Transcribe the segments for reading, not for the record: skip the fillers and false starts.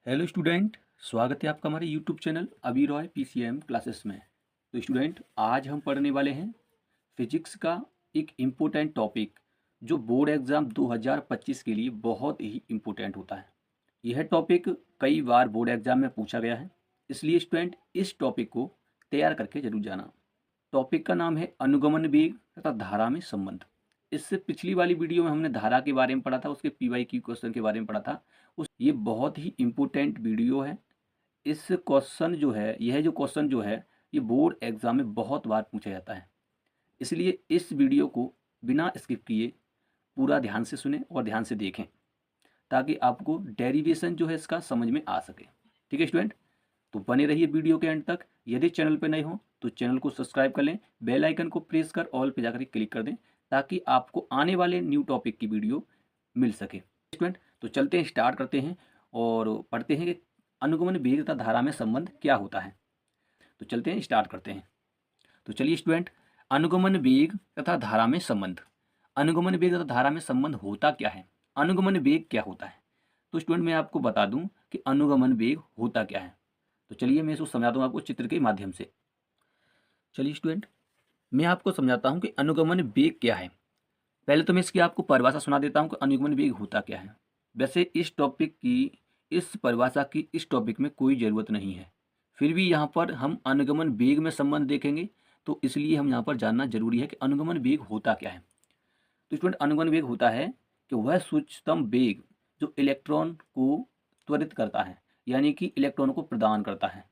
Hello student. स्वागत है आपका हमारे यूट्यूब चैनल अभी रॉय पीसीएम क्लासेस में। तो स्टूडेंट, आज हम पढ़ने वाले हैं फिजिक्स का एक इम्पोर्टेंट टॉपिक जो बोर्ड एग्ज़ाम 2025 के लिए बहुत ही इम्पोर्टेंट होता है। यह टॉपिक कई बार बोर्ड एग्ज़ाम में पूछा गया है, इसलिए स्टूडेंट इस टॉपिक को तैयार करके जरूर जाना। टॉपिक का नाम है अनुगमन वेग तथा धारा में संबंध। इससे पिछली वाली वीडियो में हमने धारा के बारे में पढ़ा था, उसके पीवाईक्यू क्वेश्चन के बारे में पढ़ा था। उस ये बहुत ही इम्पोर्टेंट वीडियो है। इस क्वेश्चन जो है यह जो क्वेश्चन जो है ये बोर्ड एग्जाम में बहुत बार पूछा जाता है, इसलिए इस वीडियो को बिना स्किप किए पूरा ध्यान से सुने और ध्यान से देखें ताकि आपको डेरिवेशन जो है इसका समझ में आ सके। ठीक है स्टूडेंट, तो बने रहिए वीडियो के एंड तक। यदि चैनल पर नए हो तो चैनल को सब्सक्राइब कर लें, बेल आइकन को प्रेस कर ऑल पे जाकर क्लिक कर दें ताकि आपको आने वाले न्यू टॉपिक की वीडियो मिल सके। स्टूडेंट, तो चलते हैं, स्टार्ट करते हैं और पढ़ते हैं कि अनुगमन वेग तथा धारा में संबंध क्या होता है। तो चलते हैं, स्टार्ट करते हैं। तो चलिए स्टूडेंट, अनुगमन वेग तथा धारा में संबंध। अनुगमन वेग तथा धारा में संबंध होता क्या है, अनुगमन वेग क्या होता है। तो स्टूडेंट, मैं आपको बता दूं कि अनुगमन वेग होता क्या है। तो चलिए मैं इसको समझा दूं आपको चित्र के माध्यम से। चलिए स्टूडेंट, मैं आपको समझाता हूं कि अनुगमन वेग क्या है। पहले तो मैं इसकी आपको परिभाषा सुना देता हूं कि अनुगमन वेग होता क्या है। वैसे इस परिभाषा की इस टॉपिक में कोई ज़रूरत नहीं है, फिर भी यहाँ पर हम अनुगमन वेग में संबंध देखेंगे, तो इसलिए हम यहाँ पर जानना जरूरी है कि अनुगमन वेग होता क्या है। तो स्टूडेंट, अनुगमन वेग होता है कि वह सूक्ष्मतम वेग जो इलेक्ट्रॉन को त्वरित करता है, यानी कि इलेक्ट्रॉन को प्रदान करता है।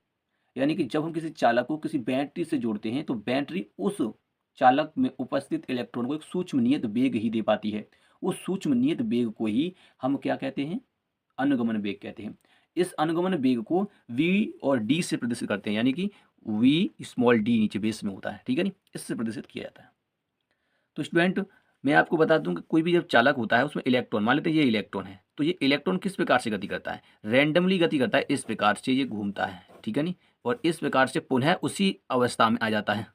यानी कि जब हम किसी चालक को किसी बैटरी से जोड़ते हैं तो बैटरी उस चालक में उपस्थित इलेक्ट्रॉन को एक सूक्ष्म नियत वेग ही दे पाती है। उस सूक्ष्म नियत वेग को ही हम क्या कहते हैं, अनुगमन वेग कहते हैं। इस अनुगमन वेग को v और d से प्रदर्शित करते हैं, यानी कि v स्मॉल d नीचे बेस में होता है, ठीक है नहीं, इससे प्रदर्शित किया जाता है। तो स्टूडेंट, मैं आपको बता दूं कि कोई भी जब चालक होता है उसमें इलेक्ट्रॉन, मान लेते हैं ये इलेक्ट्रॉन है, तो ये इलेक्ट्रॉन किस प्रकार से गति करता है, रैंडमली गति करता है। इस प्रकार से ये घूमता है, ठीक है नहीं, और इस प्रकार से पुनः उसी अवस्था में आ जाता है।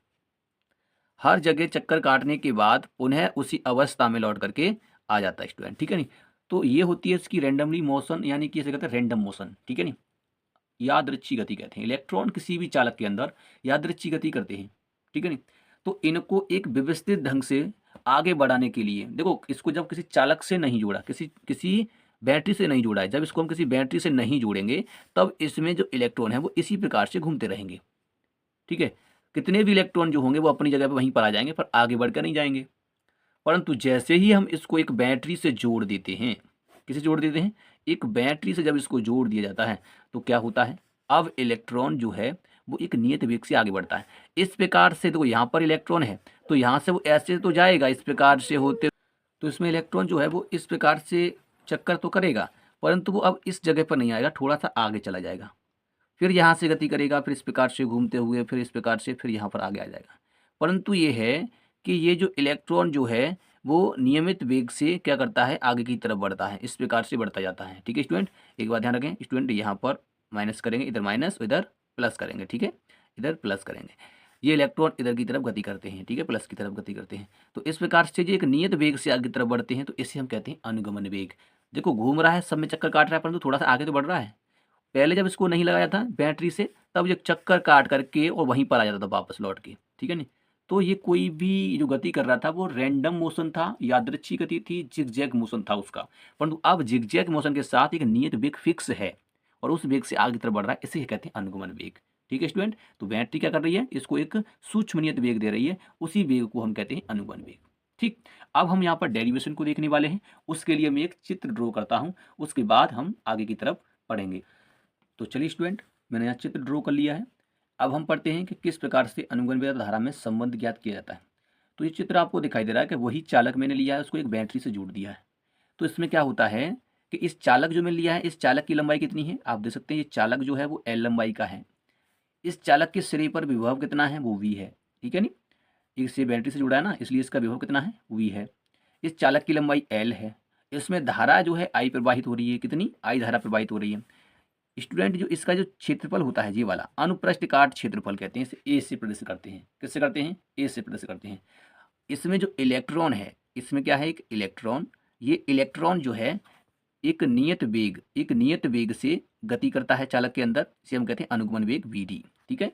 हर जगह चक्कर काटने के बाद पुनः उसी अवस्था में लौट करके आ जाता है स्टूडेंट, ठीक है नहीं। तो ये होती है इसकी रैंडमली मोशन, यानी कि इसे कहते हैं रैंडम मोशन, ठीक है नहीं, यादृच्छिक गति कहते हैं। इलेक्ट्रॉन किसी भी चालक के अंदर यादृच्छिक गति करते हैं, ठीक है नहीं। तो इनको एक व्यवस्थित ढंग से आगे बढ़ाने के लिए, देखो इसको जब किसी चालक से नहीं जोड़ा, किसी किसी बैटरी से नहीं जोड़ा है, जब इसको हम किसी बैटरी से नहीं जोड़ेंगे तब इसमें जो इलेक्ट्रॉन है वो इसी प्रकार से घूमते रहेंगे, ठीक है। कितने भी इलेक्ट्रॉन जो होंगे वो अपनी जगह पर वहीं पर आ जाएंगे, पर आगे बढ़कर नहीं जाएंगे। परंतु जैसे ही हम इसको एक बैटरी से जोड़ देते हैं, किसे जोड़ देते हैं, एक बैटरी से जब इसको जोड़ दिया जाता है तो क्या होता है, अब इलेक्ट्रॉन जो है वो एक नियत वेग से आगे बढ़ता है। इस प्रकार से देखो यहाँ पर इलेक्ट्रॉन है तो यहाँ से वो ऐसे तो जाएगा इस प्रकार से होते, तो इसमें इलेक्ट्रॉन जो है वो इस प्रकार से चक्कर तो करेगा, परंतु वो अब इस जगह पर नहीं आएगा, थोड़ा सा आगे चला जाएगा, फिर यहाँ से गति करेगा, फिर इस प्रकार से घूमते हुए, फिर इस प्रकार से, फिर यहाँ पर आगे आ जाएगा। परंतु ये है कि ये जो इलेक्ट्रॉन जो है वो नियमित वेग से क्या करता है, आगे की तरफ बढ़ता है, इस प्रकार से बढ़ता जाता है, ठीक है स्टूडेंट। एक बात ध्यान रखें स्टूडेंट, यहाँ पर माइनस करेंगे, इधर माइनस, इधर प्लस करेंगे, ठीक है, इधर प्लस करेंगे। ये इलेक्ट्रॉन इधर की तरफ गति करते हैं, ठीक है, प्लस की तरफ गति करते हैं। तो इस प्रकार से जो एक नियत वेग से आगे की तरफ बढ़ते हैं तो इसे हम कहते हैं अनुगमन वेग। देखो घूम रहा है, सब में चक्कर काट रहा है, परंतु थोड़ा सा आगे तो बढ़ रहा है। पहले जब इसको नहीं लगाया था बैटरी से तब ये चक्कर काट करके और वहीं पर आ जाता था वापस लौट के, ठीक है नहीं। तो ये कोई भी जो गति कर रहा था वो रैंडम मोशन था, यादृच्छिक गति थी, जिगजैग मोशन था उसका। परंतु अब जिगजैग मोशन के साथ एक नियत वेग फिक्स है और उस वेग से आगे की तरफ बढ़ रहा है, इसे कहते हैं अनुगमन वेग, ठीक है स्टूडेंट। तो बैटरी क्या कर रही है, इसको एक सूक्ष्म नियत वेग दे रही है, उसी वेग को हम कहते हैं अनुगमन वेग, ठीक। अब हम यहाँ पर डेरिवेशन को देखने वाले हैं, उसके लिए मैं एक चित्र ड्रॉ करता हूँ, उसके बाद हम आगे की तरफ पढ़ेंगे। तो चलिए स्टूडेंट, मैंने यहाँ चित्र ड्रॉ कर लिया है। अब हम पढ़ते हैं कि किस प्रकार से अनुगमन वेग धारा में संबंध ज्ञात किया जाता है। तो ये चित्र आपको दिखाई दे रहा है कि वही चालक मैंने लिया है, उसको एक बैटरी से जोड़ दिया है। तो इसमें क्या होता है कि इस चालक जो मैंने लिया है, इस चालक की लंबाई कितनी है, आप देख सकते हैं ये चालक जो है वो एल लंबाई का है। इस चालक के सिरे पर विभव कितना है, वो वी है, ठीक है नहीं, इसे बैटरी से जुड़ा है ना, इसलिए इसका विभव कितना है, वी है। इस चालक की लंबाई एल है। इसमें धारा जो है आई प्रवाहित हो रही है, कितनी, आई धारा प्रवाहित हो रही है। स्टूडेंट, जो इसका जो क्षेत्रफल होता है ये वाला अनुप्रस्थ काट क्षेत्रफल कहते हैं, इसे ए से प्रदर्शित करते हैं, किससे करते हैं, ए से प्रदर्शित करते हैं। इसमें जो इलेक्ट्रॉन है, इसमें क्या है, एक इलेक्ट्रॉन, ये इलेक्ट्रॉन जो है एक नियत वेग से गति करता है चालक के अंदर, इसे हम कहते हैं अनुगमन वेग Vd। ठीक है,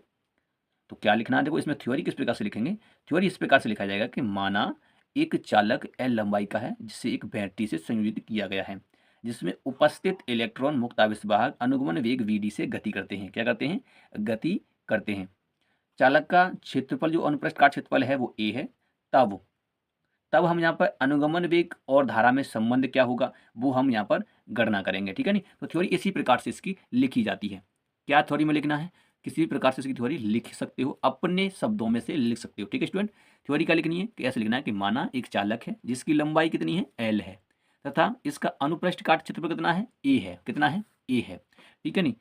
तो क्या लिखना है, देखो इसमें थ्योरी किस प्रकार से लिखेंगे। थ्योरी इस प्रकार से लिखा जाएगा कि माना एक चालक L लंबाई का है जिसे एक बैटरी से संयोजित किया गया है, जिसमें उपस्थित इलेक्ट्रॉन मुक्त आवेश वाहक अनुगमन वेग Vd से गति करते हैं। क्या करते हैं, गति करते हैं। चालक का क्षेत्रफल जो अनुप्रस्थ काट क्षेत्रफल है वो A है। तब हम यहाँ पर अनुगमन वेग और धारा में संबंध क्या होगा वो हम यहाँ पर गणना करेंगे। ठीक है नहीं, तो थ्योरी इसी प्रकार से इसकी लिखी जाती है। क्या थ्योरी में लिखना है, किसी भी प्रकार से इसकी थ्योरी लिख सकते हो, अपने शब्दों में से लिख सकते हो। ठीक है स्टूडेंट, थ्योरी क्या लिखनी है, कैसे लिखना है कि माना एक चालक है जिसकी लंबाई कितनी है, L है, तथा इसका अनुप्रस्थ काट क्षेत्रफल कितना है, A है। कितना है, A है। ठीक है नहीं,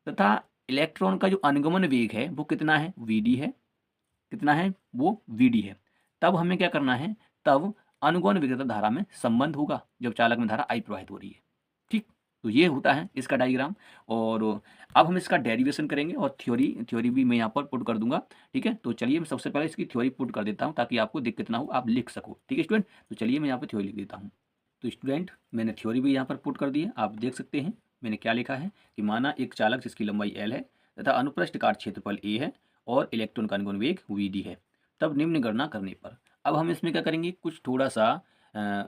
तथा इलेक्ट्रॉन का जो अनुगमन वेग है वो कितना है, Vd है। कितना है, वो Vd है। तब हमें क्या करना है, तब अनुगमन वेग तथा धारा में संबंध होगा जब चालक में धारा I प्रवाहित हो रही है। ठीक, तो ये होता है इसका डायग्राम। और अब हम इसका डेरिवेशन करेंगे और थ्योरी भी मैं यहाँ पर पुट कर दूंगा। ठीक है, तो चलिए मैं सबसे पहले इसकी थ्योरी पुट कर देता हूँ ताकि आपको दिक्कत ना हो, आप लिख सको। ठीक है स्टूडेंट, तो चलिए मैं यहाँ पर थ्योरी लिख देता हूँ। तो स्टूडेंट मैंने थ्योरी भी यहाँ पर पुट कर दी है, आप देख सकते हैं मैंने क्या लिखा है कि माना एक चालक जिसकी लंबाई L है तथा अनुप्रस्थ काट क्षेत्रफल A है और इलेक्ट्रॉन का अनुगमन वेग Vd है। तब निम्न गणना करने पर अब हम इसमें क्या करेंगे, कुछ थोड़ा सा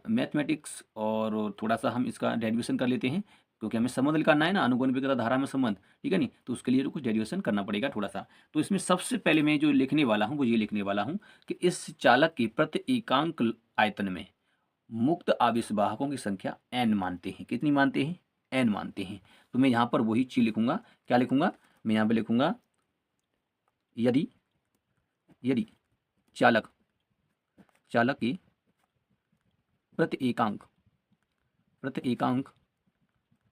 मैथमेटिक्स और थोड़ा सा हम इसका डेरिवेशन कर लेते हैं, क्योंकि हमें संबंध निकालना है ना, अनुगमन वेग तथा धारा में संबंध। ठीक है नहीं, तो उसके लिए तो कुछ डेरिवेशन करना पड़ेगा थोड़ा सा। तो इसमें सबसे पहले मैं जो लिखने वाला हूँ वो ये लिखने वाला हूँ कि इस चालक के प्रति एकांक आयतन में मुक्त आवेश वाहकों की संख्या n मानते हैं। कितनी मानते हैं, n मानते हैं। तो मैं यहाँ पर वही चीज लिखूंगा। क्या लिखूंगा, मैं यहाँ पे लिखूंगा यदि यदि चालक के प्रति एकांक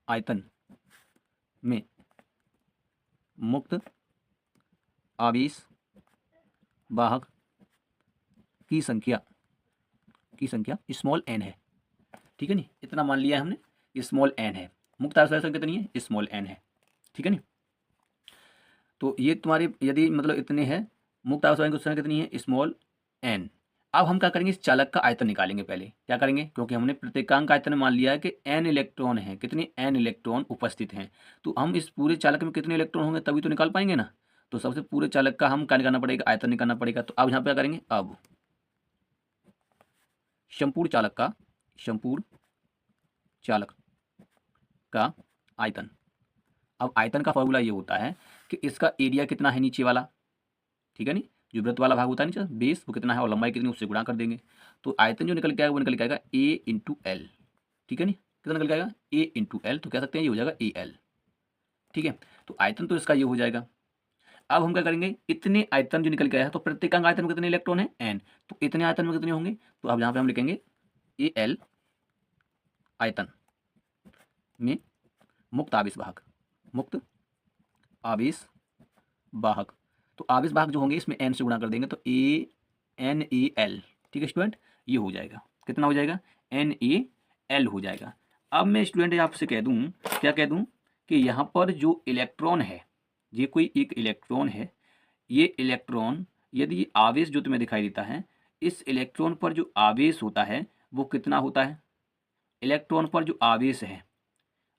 आयतन में मुक्त आवेश वाहक की संख्या स्मॉल n है। ठीक है नहीं, इतना मान लिया है हमने, स्मॉल n है। मुक्त आवेश वाहक कितनी है, स्मॉल n है। ठीक है नहीं, तो ये तुम्हारे यदि मतलब इतने हैं, मुक्त आवेश वाहक की संख्या कितनी है, स्मॉल n। अब हम क्या करेंगे, इस चालक का आयतन निकालेंगे। पहले क्या करेंगे, क्योंकि हमने प्रत्येकांक आयतन मान लिया है कि n इलेक्ट्रॉन है, कितने n इलेक्ट्रॉन उपस्थित हैं, तो हम इस पूरे चालक में कितने इलेक्ट्रॉन होंगे तभी तो निकाल पाएंगे ना। तो सबसे पूरे चालक का हम क्या निकालना पड़ेगा, आयतन निकालना पड़ेगा। तो अब यहाँ पे क्या करेंगे, अब संपूर्ण चालक का आयतन। अब आयतन का फॉर्मूला ये होता है कि इसका एरिया कितना है नीचे वाला, ठीक है नहीं, जो वृत्त वाला भाग होता है नीचे बेस, वो कितना है और लंबाई कितनी, उससे गुणा कर देंगे। तो आयतन जो निकल के आएगा वो निकल के आएगा A/L। ठीक है नहीं, कितना निकल के आएगा, A/L। तो कह सकते हैं ये हो जाएगा AL। ठीक है, तो आयतन तो इसका ये हो जाएगा। अब हम क्या करेंगे, इतने आयतन जो निकल के आया है तो प्रत्येकांक आयतन में कितने इलेक्ट्रॉन है, n, तो इतने आयतन में कितने होंगे, तो अब यहाँ पे हम लिखेंगे AL आयतन में मुक्त आवेश वाहक। तो आवेश वाहक जो होंगे इसमें n से गुणा कर देंगे तो NaL। ठीक है स्टूडेंट, ये हो जाएगा, कितना हो जाएगा, NaL हो जाएगा। अब मैं स्टूडेंट आपसे कह दूं, क्या कह दूं कि यहाँ पर जो इलेक्ट्रॉन है, ये कोई एक इलेक्ट्रॉन है, ये इलेक्ट्रॉन यदि आवेश जो तुम्हें दिखाई देता है, इस इलेक्ट्रॉन पर जो आवेश होता है वो कितना होता है, इलेक्ट्रॉन पर जो आवेश है,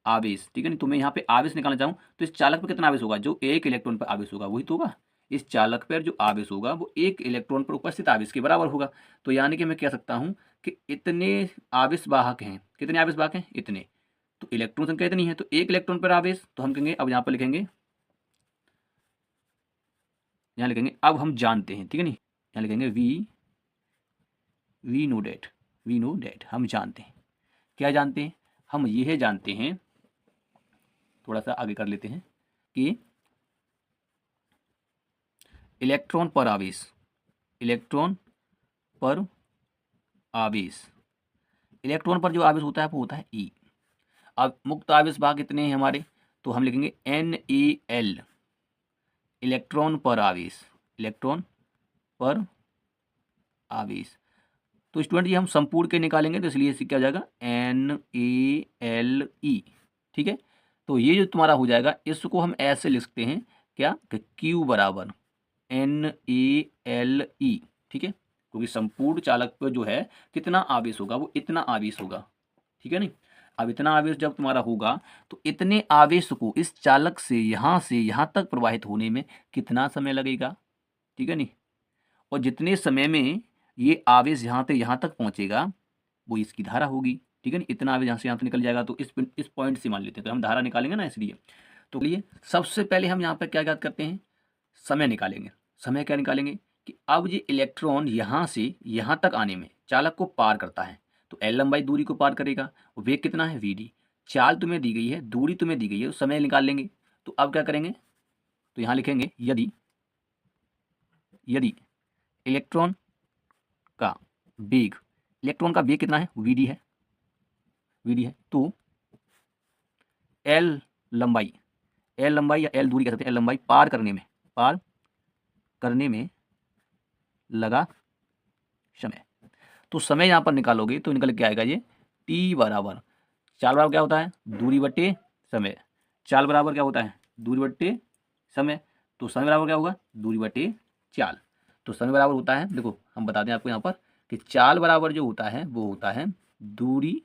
आवेश, ठीक है नहीं, तो मैं यहाँ पे आवेश निकालना चाहूँ तो इस चालक पर कितना आवेश होगा, जो एक इलेक्ट्रॉन पर आवेश होगा वही तो होगा। इस चालक पर जो आवेश होगा वो एक इलेक्ट्रॉन पर उपस्थित आवेश के बराबर होगा। तो यानी कि मैं कह सकता हूँ कि इतने आवेश वाहक हैं, कितने आवेश वाहक हैं, इतने, तो इलेक्ट्रॉन संख्या इतनी है, तो एक इलेक्ट्रॉन पर आवेश, तो हम कहेंगे, अब यहाँ पर लिखेंगे, यहाँ लिखेंगे अब हम जानते हैं, ठीक है नहीं, यहाँ लिखेंगे वी नो डेट, हम जानते हैं। क्या जानते हैं, हम यह जानते हैं, थोड़ा सा आगे कर लेते हैं कि इलेक्ट्रॉन पर आवेश, इलेक्ट्रॉन पर जो आवेश होता है वो होता है E। अब मुक्त आवेश भाग कितने हैं हमारे, तो हम लिखेंगे NaL, इलेक्ट्रॉन पर आवेश। तो स्टूडेंट ये हम संपूर्ण के निकालेंगे तो इसलिए इसे क्या हो जाएगा, NaLe। ठीक है, तो ये जो तुम्हारा हो जाएगा इसको हम ऐसे लिखते हैं क्या, कि Q बराबर NaLe। ठीक है, क्योंकि संपूर्ण चालक पर जो है कितना आवेश होगा वो इतना आवेश होगा। ठीक है नहीं, अब इतना आवेश जब तुम्हारा होगा तो इतने आवेश को इस चालक से यहाँ तक प्रवाहित होने में कितना समय लगेगा, ठीक है नहीं। और जितने समय में ये आवेश यहाँ से यहाँ तक पहुँचेगा वो इसकी धारा होगी, ठीक है नहीं। इतना आवेश यहाँ से यहाँ तक निकल जाएगा तो इस पॉइंट से मान लेते हैं, तो हम धारा निकालेंगे ना, इसलिए तो लिए सबसे पहले हम यहाँ पर क्या याद करते हैं, समय निकालेंगे। समय क्या निकालेंगे कि अब ये इलेक्ट्रॉन यहाँ से यहाँ तक आने में चालक को पार करता है, तो एल लंबाई दूरी को पार करेगा, वेग कितना है वी डी। चाल तुम्हें दी गई है, दूरी तुम्हें दी गई है, तो समय निकाल लेंगे। तो अब क्या करेंगे, तो यहाँ लिखेंगे यदि इलेक्ट्रॉन का वेग, इलेक्ट्रॉन का वेग कितना है, वी डी है, तो एल लंबाई या एल दूरी कह सकते हैं, एल लंबाई पार करने में लगा समय। तो समय यहाँ पर निकालोगे तो निकल के आएगा ये टी बराबर, चाल बराबर क्या होता है, दूरी बट्टे समय। चाल बराबर क्या होता है, दूरी बट्टे समय, तो समय बराबर क्या होगा, दूरी बट्टे चाल। तो समय बराबर होता है, देखो हम बता दें आपको यहाँ पर कि चाल बराबर जो होता है वो होता है दूरी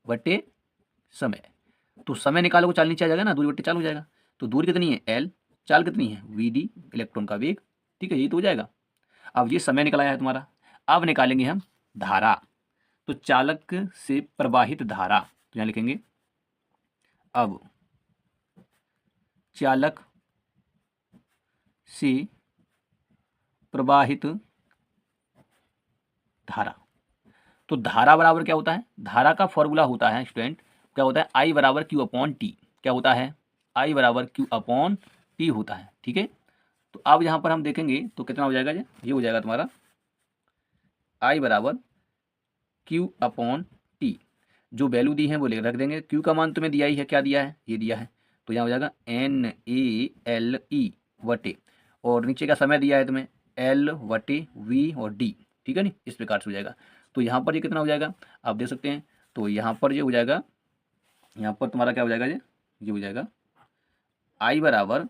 बट्टे समय। तो समय निकालोगे चाल नीचे आ जाएगा ना, दूरी बट्टे चाल हो जाएगा। तो दूरी कितनी है एल, चाल कितनी है वी डी, इलेक्ट्रॉन का वेग, ठीक है, ये तो हो जाएगा। अब ये समय निकल आया है तुम्हारा। अब निकालेंगे हम धारा, तो चालक से प्रवाहित धारा, तो यहाँ लिखेंगे अब चालक से प्रवाहित धारा। तो धारा बराबर क्या होता है, धारा का फॉर्मूला होता है स्टूडेंट, क्या होता है, आई बराबर क्यू अपॉन टी। क्या होता है, आई बराबर क्यू अपॉन टी होता है, ठीक है। तो अब यहाँ पर हम देखेंगे तो कितना हो जाएगा, ये हो जाएगा तुम्हारा आई बराबर क्यू अपॉन टी। जो वैल्यू दी है वो रख देंगे, क्यू का मान तुम्हें दिया ही है, क्या दिया है, ये दिया है, तो यहाँ हो जाएगा एन ए एल ई वटे, और नीचे का समय दिया है तुम्हें एल वटे वी और डी, ठीक है नहीं, इस प्रकार से हो जाएगा। तो यहाँ पर ये कितना हो जाएगा आप देख सकते हैं, तो यहाँ पर ये हो जाएगा, यहाँ पर तुम्हारा क्या हो जाएगा, ये हो जाएगा आई बराबर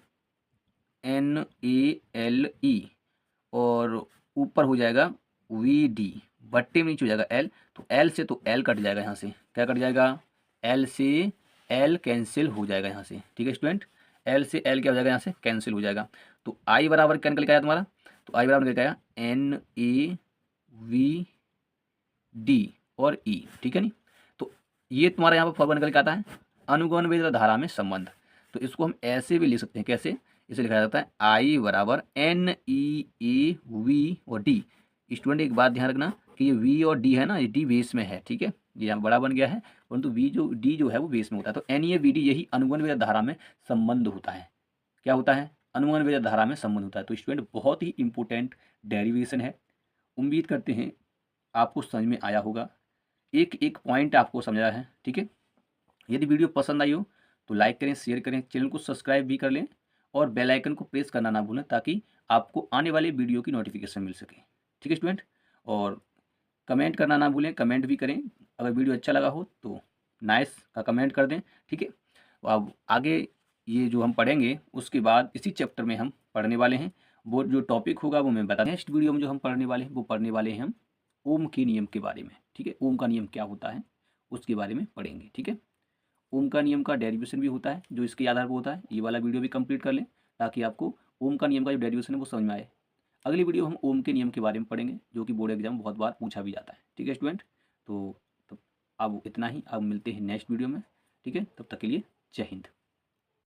एन ए एल ई और ऊपर हो जाएगा वी डी, बट्टे में नीचे हो जाएगा एल, तो एल से तो एल कट जाएगा, यहाँ से क्या कट जाएगा, एल से एल कैंसिल हो जाएगा यहाँ से, ठीक है स्टूडेंट, एल से एल क्या हो जाएगा, यहाँ से कैंसिल हो जाएगा। तो आई बराबर क्या निकल के आया तुम्हारा, तो आई बराबर निकल के आया एन ए वी डी और ई, ठीक है नहीं। तो ये तुम्हारा यहाँ पर फॉर्मूला निकल के आता है अनुगमन वेग धारा में संबंध। तो इसको हम ऐसे भी लिख सकते हैं, कैसे, इसे लिखा जाता है आई बराबर एन ई ए वी और डी। स्टूडेंट एक बात ध्यान रखना कि ये वी और डी है ना, ये डी बेस में है, ठीक है, ये यहाँ बड़ा बन गया है, परंतु वी जो डी जो है वो बेस में होता है। तो एन ए वी डी यही अनुगमन वेग धारा में संबंध होता है। क्या होता है, अनुगमन वेग धारा में संबंध होता है। तो स्टूडेंट बहुत ही इंपॉर्टेंट डेरिवेशन है, उम्मीद करते हैं आपको समझ में आया होगा, एक एक पॉइंट आपको समझा है, ठीक है। यदि वीडियो पसंद आई हो तो लाइक करें, शेयर करें, चैनल को सब्सक्राइब भी कर लें और बेल आइकन को प्रेस करना ना भूलें ताकि आपको आने वाले वीडियो की नोटिफिकेशन मिल सके, ठीक है स्टूडेंट। और कमेंट करना ना भूलें, कमेंट भी करें, अगर वीडियो अच्छा लगा हो तो नाइस का कमेंट कर दें, ठीक है। अब आगे ये जो हम पढ़ेंगे उसके बाद इसी चैप्टर में हम पढ़ने वाले हैं, वो जो टॉपिक होगा वो मैं बता, नेक्स्ट वीडियो में जो हम पढ़ने वाले हैं वो पढ़ने वाले हैं हम ओम के नियम के बारे में, ठीक है। ओम का नियम क्या होता है उसके बारे में पढ़ेंगे, ठीक है। ओम का नियम का डेरिवेशन भी होता है जो इसके आधार पर होता है, ये वाला वीडियो भी कंप्लीट कर लें ताकि आपको ओम का नियम का जो डेरिवेशन है वो समझ में आए। अगली वीडियो हम ओम के नियम के बारे में पढ़ेंगे जो कि बोर्ड एग्जाम बहुत बार पूछा भी जाता है, ठीक है स्टूडेंट। तो अब इतना ही, अब मिलते हैं नेक्स्ट वीडियो में, ठीक है, तब तक के लिए जय हिंद।